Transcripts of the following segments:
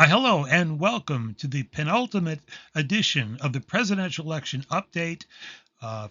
Hello and welcome to the penultimate edition of the presidential election update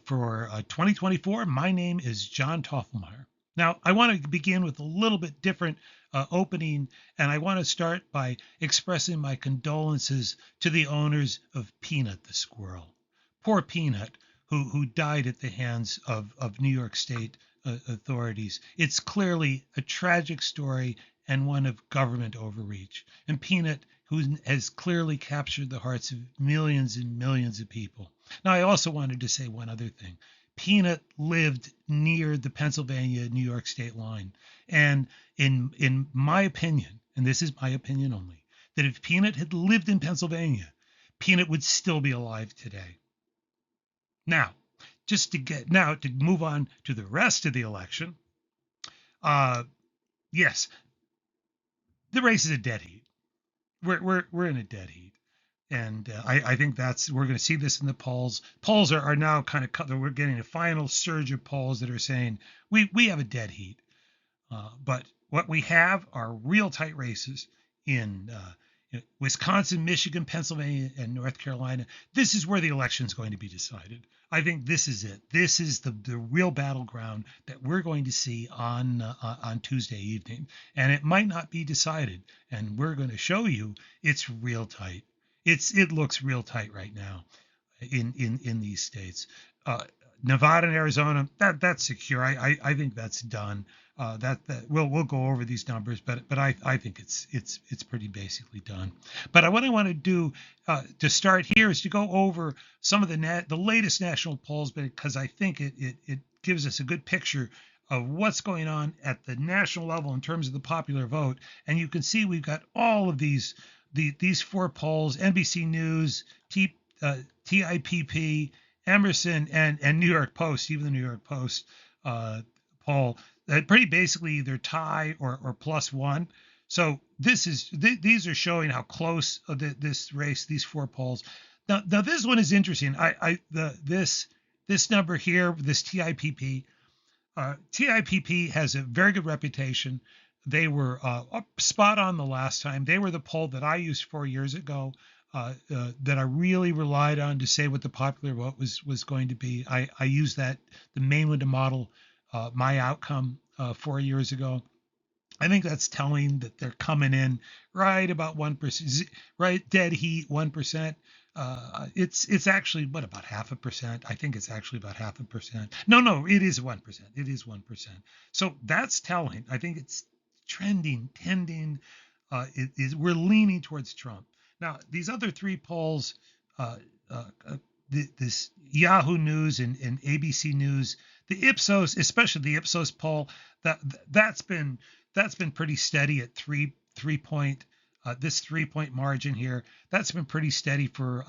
for 2024. My name is John Toffelmeyer. Now, I want to begin with a little bit different opening, and I want to start by expressing my condolences to the owners of Peanut the squirrel. Poor Peanut, who died at the hands of New York State authorities. It's clearly a tragic story and one of government overreach. And Peanut, who has clearly captured the hearts of millions and millions of people. Now, I also wanted to say one other thing. Peanut lived near the Pennsylvania-New York state line. And in my opinion, and this is my opinion only, that if Peanut had lived in Pennsylvania, Peanut would still be alive today. Now, to move on to the rest of the election, uh, yes, the race is a dead heat. We're in a dead heat, and I think we're going to see this in the polls. Polls are now kind of we're getting a final surge of polls that are saying we have a dead heat, but what we have are real tight races in Wisconsin, Michigan, Pennsylvania, and North Carolina. This is where the election is going to be decided. I think this is it. This is the real battleground that we're going to see on Tuesday evening, and it might not be decided. And we're going to show you it's real tight. It looks real tight right now in these states. Nevada and Arizona, that's secure. I think that's done. That we'll go over these numbers, but I think it's pretty basically done. But what I want to do to start here is to go over some of the latest national polls, because I think it gives us a good picture of what's going on at the national level in terms of the popular vote. And you can see we've got all of these four polls: NBC News, TIPP, Emerson, and New York Post. Even the New York Post poll that pretty basically either tie or plus one. So these are showing how close this race, these four polls. Now this one is interesting. This number here, this TIPP. TIPP has a very good reputation. They were spot on the last time. They were the poll that I used 4 years ago, that I really relied on to say what the popular vote was going to be. I used the main one to model my outcome 4 years ago. I think that's telling that they're coming in right about 1%, right dead heat 1%. It's actually about 0.5%. I think it's actually about 0.5%. No, it is 1%. It is 1%. So that's telling. I think it's tending. We're leaning towards Trump. Now these other three polls, uh, this Yahoo News and ABC News, the Ipsos, especially the Ipsos poll, that's been pretty steady at three point this 3 point margin here. That's been pretty steady for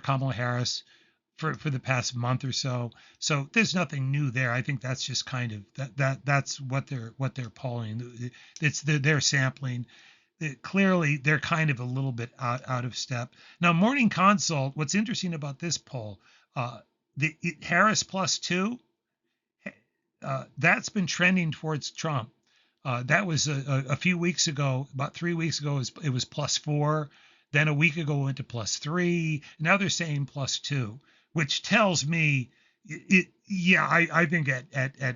Kamala Harris for the past month or so. So there's nothing new there. I think that's just kind of that's what they're polling. They're sampling. Clearly they're kind of a little bit out of step. Now, Morning Consult, what's interesting about this poll, Harris +2, that's been trending towards Trump. That was a few weeks ago, about 3 weeks ago, it was +4. Then a week ago it went to +3. Now they're saying +2, which tells me I think at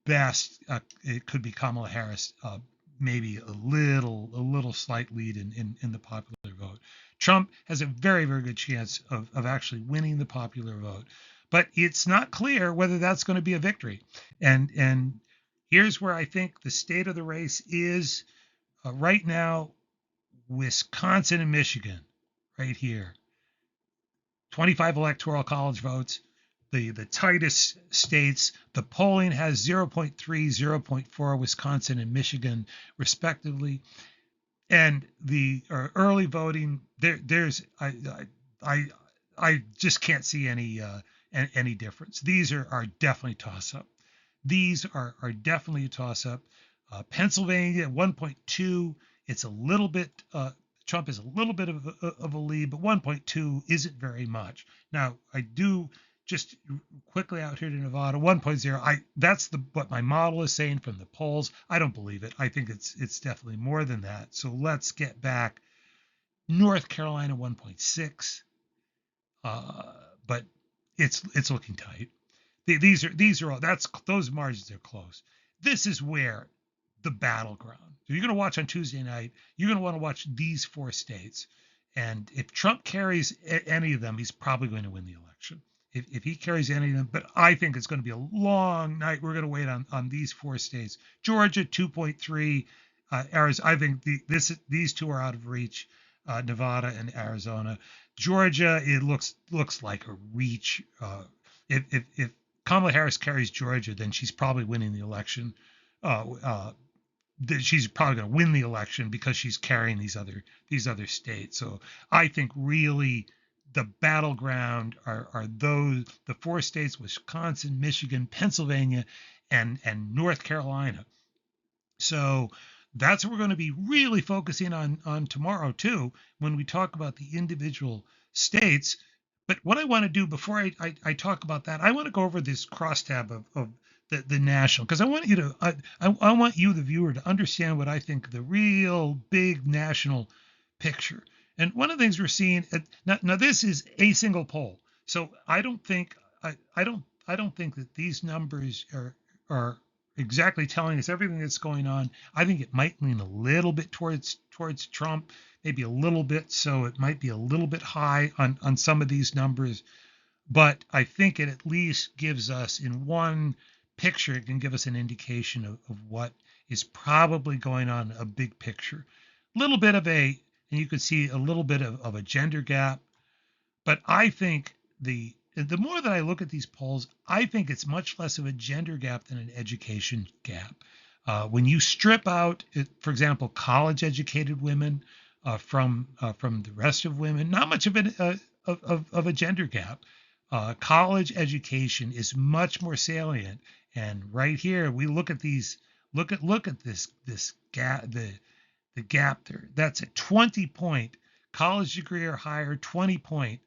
best it could be Kamala Harris, maybe a little slight lead in the popular vote. Trump has a very, very good chance of actually winning the popular vote, but it's not clear whether that's going to be a victory. And here's where I think the state of the race is right now: Wisconsin and Michigan, right here. 25 electoral college votes, the tightest states. The polling has 0.3, 0.4, Wisconsin and Michigan, respectively. And the early voting, there's I just can't see any difference. These are definitely toss up. These are definitely a toss up. Pennsylvania 1.2. It's a little bit. Trump is a little bit of a lead, but 1.2 isn't very much. Now, I do just quickly out here to Nevada 1.0. That's what my model is saying from the polls. I don't believe it. I think it's definitely more than that. So let's get back North Carolina 1.6, but it's looking tight. These are all that's those margins are close. This is where the battleground. So you're going to watch on Tuesday night. You're going to want to watch these four states, and if Trump carries any of them, he's probably going to win the election. If he carries any of them, but I think it's going to be a long night. We're going to wait on these four states. Georgia 2.3, Arizona. I think these two are out of reach. Nevada and Arizona. Georgia, it looks like a reach. If Kamala Harris carries Georgia, then she's probably winning the election. Uh, uh, she's probably going to win the election because she's carrying these other states. So I think really the battleground are those the four states: Wisconsin, Michigan, Pennsylvania, and North Carolina. So that's what we're going to be really focusing on tomorrow too when we talk about the individual states. But what I want to do before I talk about that, I want to go over this crosstab of the national because I want you to I want you the viewer to understand what I think the real big national picture. And one of the things we're seeing now this is a single poll, so I don't think that these numbers are exactly telling us everything that's going on. I think it might lean a little bit towards Trump, maybe a little bit, so it might be a little bit high on some of these numbers. But I think it at least gives us in one picture, it can give us an indication of what is probably going on, a big picture. A little bit of and you could see a little bit of a gender gap, but I think the more that I look at these polls, I think it's much less of a gender gap than an education gap. When you strip out, for example, college-educated women from the rest of women, not much of a gender gap. College education is much more salient, and right here we look at these. Look at this gap, the gap there. That's a 20-point college degree or higher, 20-point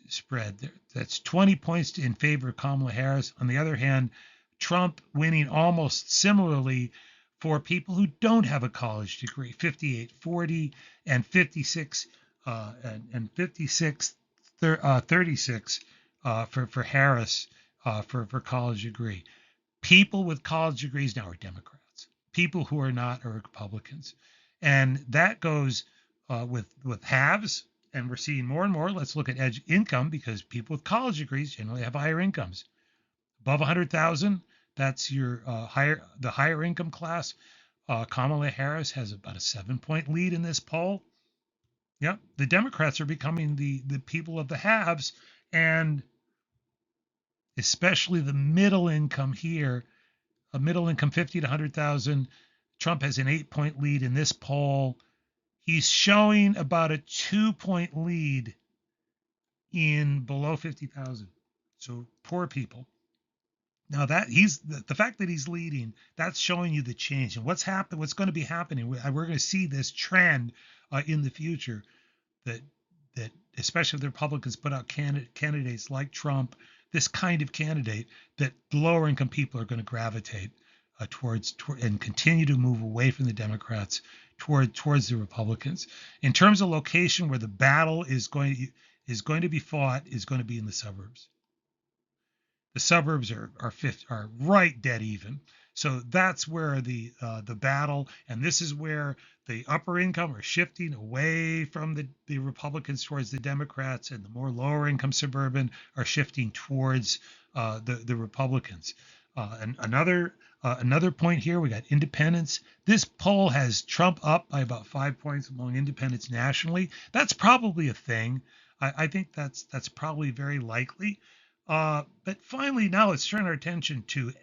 spread there. That's 20 points in favor of Kamala Harris. On the other hand, Trump winning almost similarly for people who don't have a college degree, 58-40 and 56 and 56 36 for Harris for college degree. People with college degrees now are Democrats. People who are not are Republicans, and that goes with halves. And we're seeing more and more. Let's look at income because people with college degrees generally have higher incomes. Above 100,000, that's your the higher income class. Kamala Harris has about a 7-point lead in this poll. Yep, the Democrats are becoming the people of the haves, and especially the middle income here, a middle income 50 to 100,000. Trump has an 8-point lead in this poll. He's showing about a 2-point lead in below 50,000. So poor people. Now that he's the fact that he's leading, that's showing you the change and what's going to be happening. We're going to see this trend in the future that that especially if the Republicans put out candidates like Trump, this kind of candidate, that lower income people are going to gravitate towards and continue to move away from the Democrats towards the Republicans. In terms of location, where the battle is going to be fought is going to be in the suburbs. The suburbs are right dead even. So that's where the battle, and this is where the upper income are shifting away from the Republicans towards the Democrats, and the more lower income suburban are shifting towards the Republicans. And another point here, we got independents. This poll has Trump up by about 5 points among independents nationally. That's probably a thing. I think that's probably very likely. But finally, now let's turn our attention to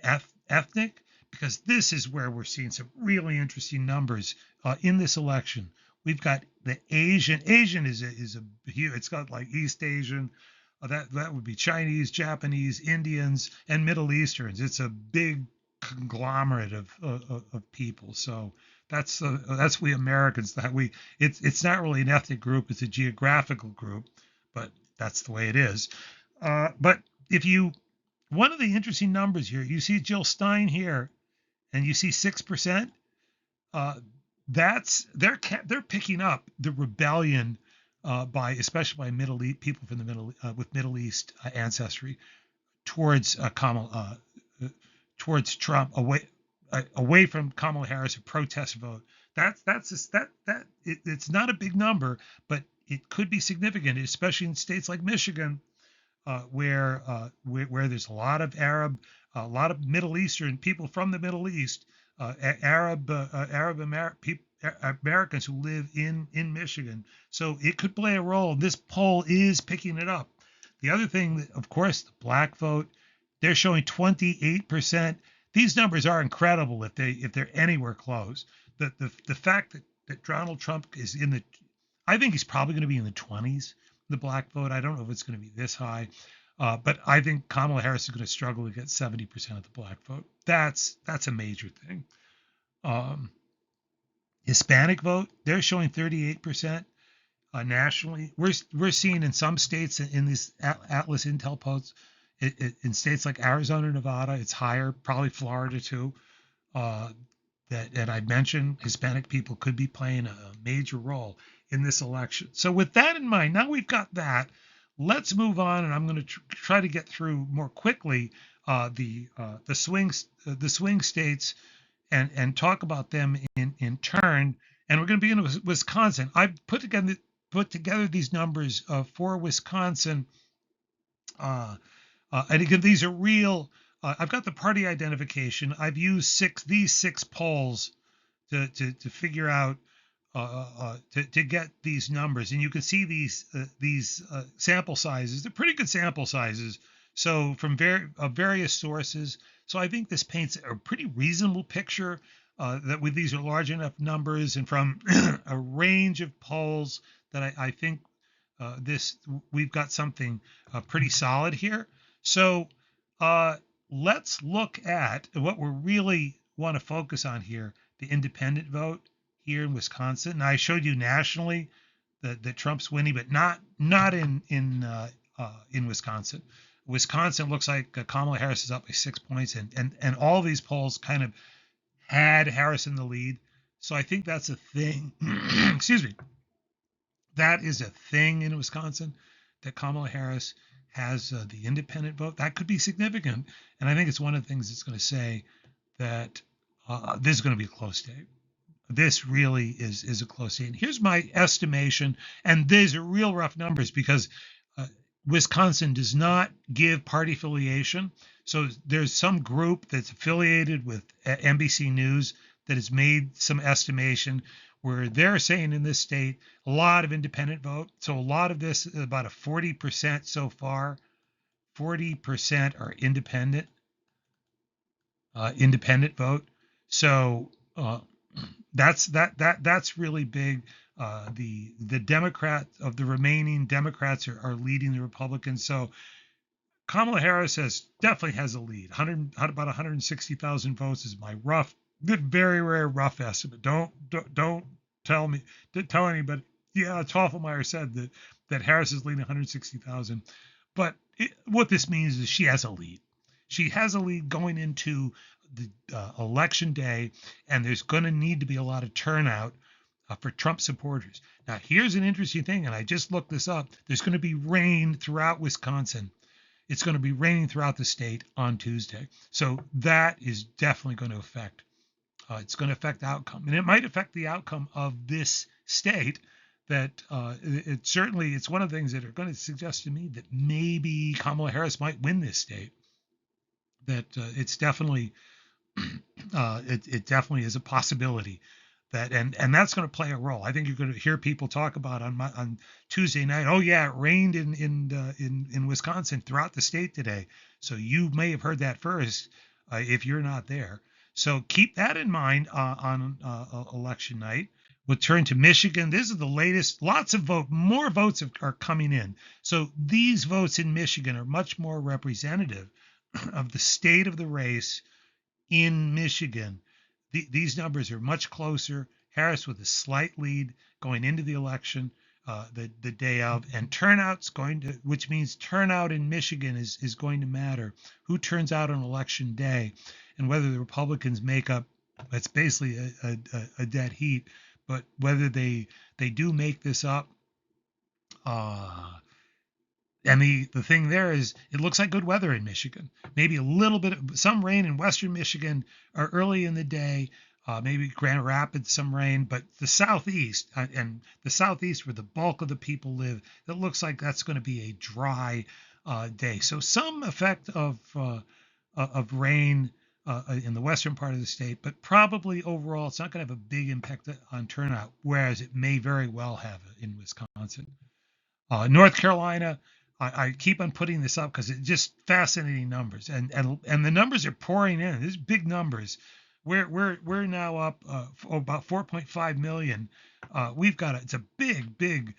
ethnic, because this is where we're seeing some really interesting numbers in this election. We've got the Asian. Asian is a huge. It's got like East Asian. That would be Chinese, Japanese, Indians, and Middle Easterns. It's a big conglomerate of people. So that's we Americans that we. It's not really an ethnic group. It's a geographical group, but that's the way it is. But if you one of the interesting numbers here, you see Jill Stein here, and you see 6%. Uh, they're picking up the rebellion by especially by Middle East people from the with Middle East ancestry towards towards Trump, away from Kamala Harris, a protest vote. It's not a big number, but it could be significant, especially in states like Michigan, where there's a lot of a lot of Middle Eastern people from the Middle East, Americans who live in Michigan. So it could play a role. This poll is picking it up. The other thing, of course, the black vote, they're showing 28%. These numbers are incredible if they're anywhere close. The fact that Donald Trump is in the, I think he's probably going to be in the 20s, the black vote. I don't know if it's going to be this high, but I think Kamala Harris is going to struggle to get 70% of the black vote. That's a major thing. Um, Hispanic vote, they're showing 38% nationally. We're seeing in some states in these Atlas Intel polls, in states like Arizona, Nevada, it's higher, probably Florida too. Uh, that I mentioned, Hispanic people could be playing a major role in this election. So with that in mind, now we've got that. Let's move on, and I'm going to try to get through more quickly the swing states and talk about them in turn. And we're going to begin with Wisconsin. I put together these numbers for Wisconsin, and again, these are real. I've got the party identification. I've used these six polls to figure out to get these numbers, and you can see these sample sizes. They're pretty good sample sizes. So from various sources. So I think this paints a pretty reasonable picture that with these are large enough numbers and from a range of polls that I think this we've got something pretty solid here. So uh, let's look at what we really want to focus on here: the independent vote here in Wisconsin. And I showed you nationally that Trump's winning, but not in Wisconsin. Wisconsin looks like Kamala Harris is up by 6 points, and all these polls kind of had Harris in the lead. So I think that's a thing. Excuse me. That is a thing in Wisconsin, that Kamala Harris has the independent vote. That could be significant, and I think it's one of the things that's going to say that this is going to be a close state. This really is a close state. And here's my estimation, and these are real rough numbers because uh, Wisconsin does not give party affiliation. So there's some group that's affiliated with NBC News that has made some estimation where they're saying in this state a lot of independent vote. So a lot of this, about a 40% so far, 40% are independent vote. So that's really big. The Democrat of the remaining Democrats are leading the Republicans. So Kamala Harris definitely has a lead. About 160,000 votes is my very rare rough estimate. Don't tell me, don't tell anybody. Yeah, Toffelmeyer said that Harris is leading 160,000, but what this means is she has a lead. She has a lead going into the election day, and there's going to need to be a lot of turnout for Trump supporters. Now, here's an interesting thing, and I just looked this up. There's going to be rain throughout Wisconsin. It's going to be raining throughout the state on Tuesday. So that is definitely going to affect. It's going to affect the outcome, and it might affect the outcome of this state. That it's one of the things that are going to suggest to me that maybe Kamala Harris might win this state. That it's definitely it definitely is a possibility that and that's going to play a role. I think you're going to hear people talk about on Tuesday night. Oh yeah, it rained in Wisconsin throughout the state today. So you may have heard that first if you're not there. So keep that in mind on election night. We'll turn to Michigan. This is the latest. Lots of more votes are coming in. So these votes in Michigan are much more representative of the state of the race in Michigan. These numbers are much closer. Harris with a slight lead going into the election the day of, and which means turnout in Michigan is going to matter. Who turns out on election day, and whether the Republicans make up It's basically a dead heat. But whether they do make this up, uh, and the thing there is, it looks like good weather in Michigan. Maybe a little bit of some rain in western Michigan or early in the day. Maybe Grand Rapids, some rain, but the southeast and the southeast where the bulk of the people live, it looks like that's going to be a dry day. So some effect of rain in the western part of the state, but probably overall it's not going to have a big impact on turnout, whereas it may very well have in Wisconsin. North Carolina, I keep on putting this up because it's just fascinating numbers, and the numbers are pouring in. These big numbers. We're now up about 4.5 million. It's a big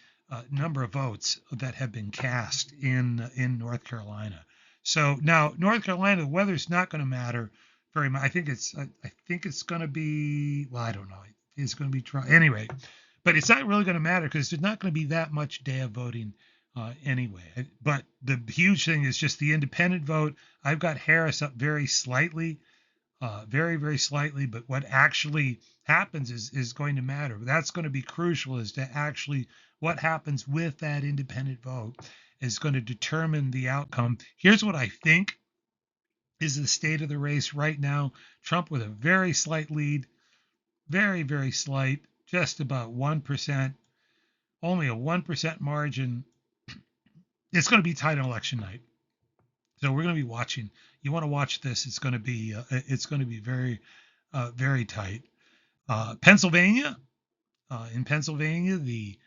number of votes that have been cast in North Carolina. So now North Carolina, the weather's not going to matter very much. I think it's going to be, well, I don't know. It's going to be dry anyway, but it's not really going to matter because there's not going to be that much day of voting anyway. But the huge thing is just the independent vote. I've got Harris up very slightly, very slightly. But what actually happens is going to matter. That's going to be crucial as to actually what happens with that independent vote is going to determine the outcome. Here's what I think is the state of the race right now. Trump with a very slight lead, very slight, just about 1%, only a 1% margin. It's going to be tight on election night. So we're going to be watching. You want to watch this. It's going to be very tight. Pennsylvania, in Pennsylvania, the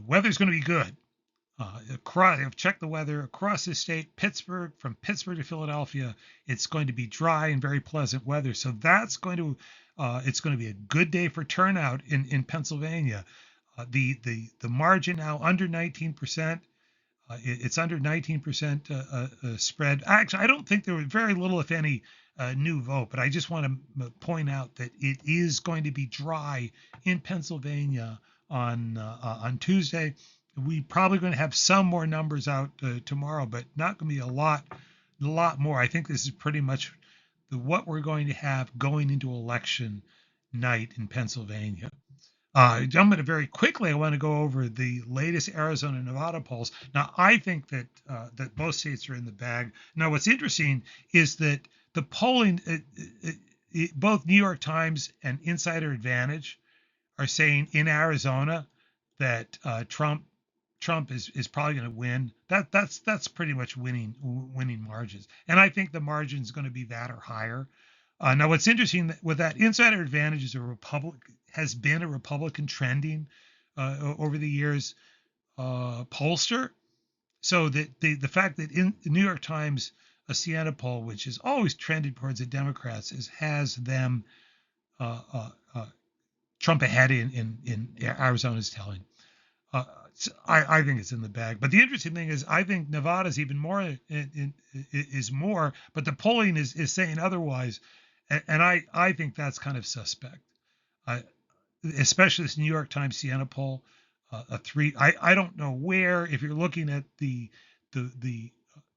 weather's going to be good. I've checked the weather across the state. From Pittsburgh to Philadelphia, it's going to be dry and very pleasant weather. So it's going to be a good day for turnout in Pennsylvania. The margin now under 19%. It's under 19% spread. Actually, I don't think there was very little, if any, new vote, but I just want to point out that it is going to be dry in Pennsylvania on Tuesday. We probably going to have some more numbers out tomorrow, but not going to be a lot more. I think this is pretty much what we're going to have going into election night in Pennsylvania. I'm going to very quickly. I want to go over the latest Arizona and Nevada polls. Now, I think that both states are in the bag. Now, what's interesting is that the polling, both New York Times and Insider Advantage are saying in Arizona that Trump is probably going to win. That's pretty much winning margins, and I think the margin is going to be that or higher. Now, what's interesting with that Insider Advantage is has been a Republican trending over the years pollster. So the fact that in the New York Times a Siena poll, which has always trended towards the Democrats, has them uh, uh, uh, Trump ahead in Arizona's telling. I think it's in the bag. But the interesting thing is, I think Nevada's even more is more, but the polling is saying otherwise, and I think that's kind of suspect. I, Especially this New York Times Siena poll, a three. I don't know where if you're looking at the the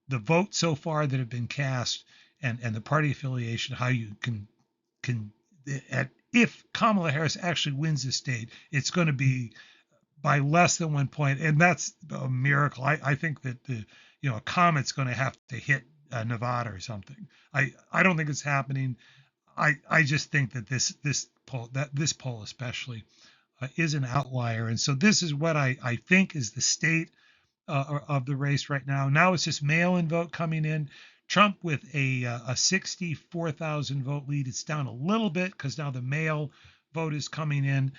the votes so far that have been cast and the party affiliation, how you can at if Kamala Harris actually wins the state, it's going to be by less than 1 point, and that's a miracle. I think that a comet's going to have to hit Nevada or something. I don't think it's happening. I just think that this poll especially is an outlier, and so this is what I think is the state of the race right now. Now it's just mail-in vote coming in. Trump with a 64,000 vote lead. It's down a little bit because now the mail vote is coming in.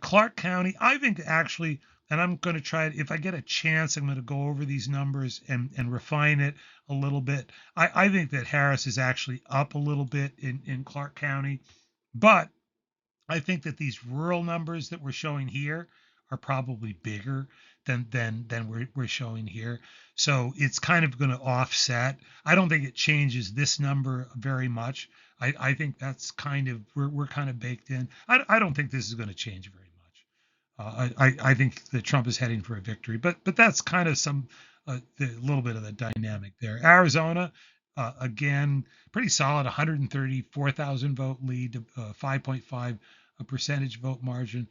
Clark County, I think actually, and I'm going to try it if I get a chance. I'm going to go over these numbers and refine it a little bit. I think that Harris is actually up a little bit in Clark County, but I think that these rural numbers that we're showing here are probably bigger than we're showing here. So it's kind of going to offset. I don't think it changes this number very much. I think that's kind of we're kind of baked in. I don't think this is going to change very much. I think that Trump is heading for a victory, but that's kind of the little bit of the dynamic there. Arizona, again, pretty solid 134,000 vote lead, 5.5 a percentage vote margin.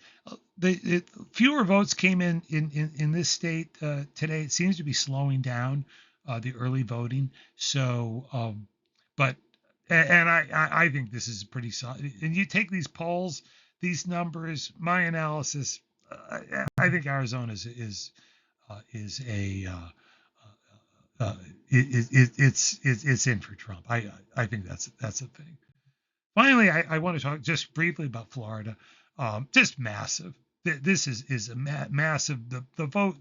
Fewer votes came in this state today. It seems to be slowing down the early voting. So, but and I think this is pretty solid. And you take these polls, these numbers, my analysis. I think Arizona is a it's in for Trump. I think that's a thing. Finally, I want to talk just briefly about Florida. Just massive. This is a massive. The vote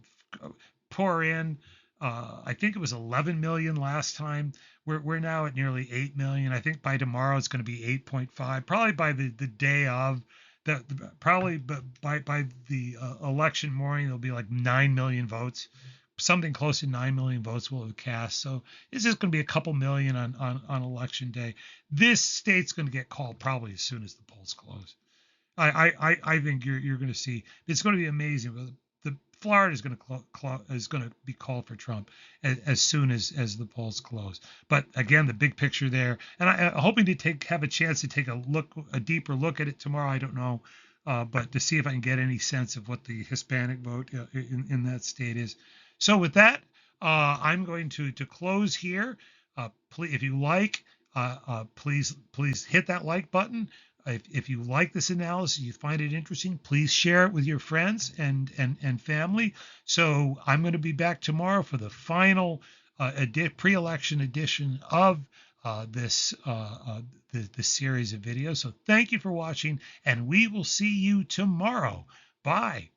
pour in. I think it was 11 million last time. We're now at nearly 8 million. I think by tomorrow it's going to be 8.5. Probably by the day of that. Probably by the election morning, there'll be like 9 million votes. Something close to 9 million votes will have cast. So it's just going to be a couple million on election day. This state's going to get called probably as soon as the polls close. I think you're going to see it's going to be amazing. The Florida is going to be called for Trump as soon as the polls close. But again, the big picture there, and I'm hoping to have a chance to take a deeper look at it tomorrow. I don't know, but to see if I can get any sense of what the Hispanic vote in that state is. So with that, I'm going to close here. Please, if you like, please hit that like button. If you like this analysis, you find it interesting, please share it with your friends and family. So I'm going to be back tomorrow for the final pre-election edition of this the series of videos. So thank you for watching, and we will see you tomorrow. Bye.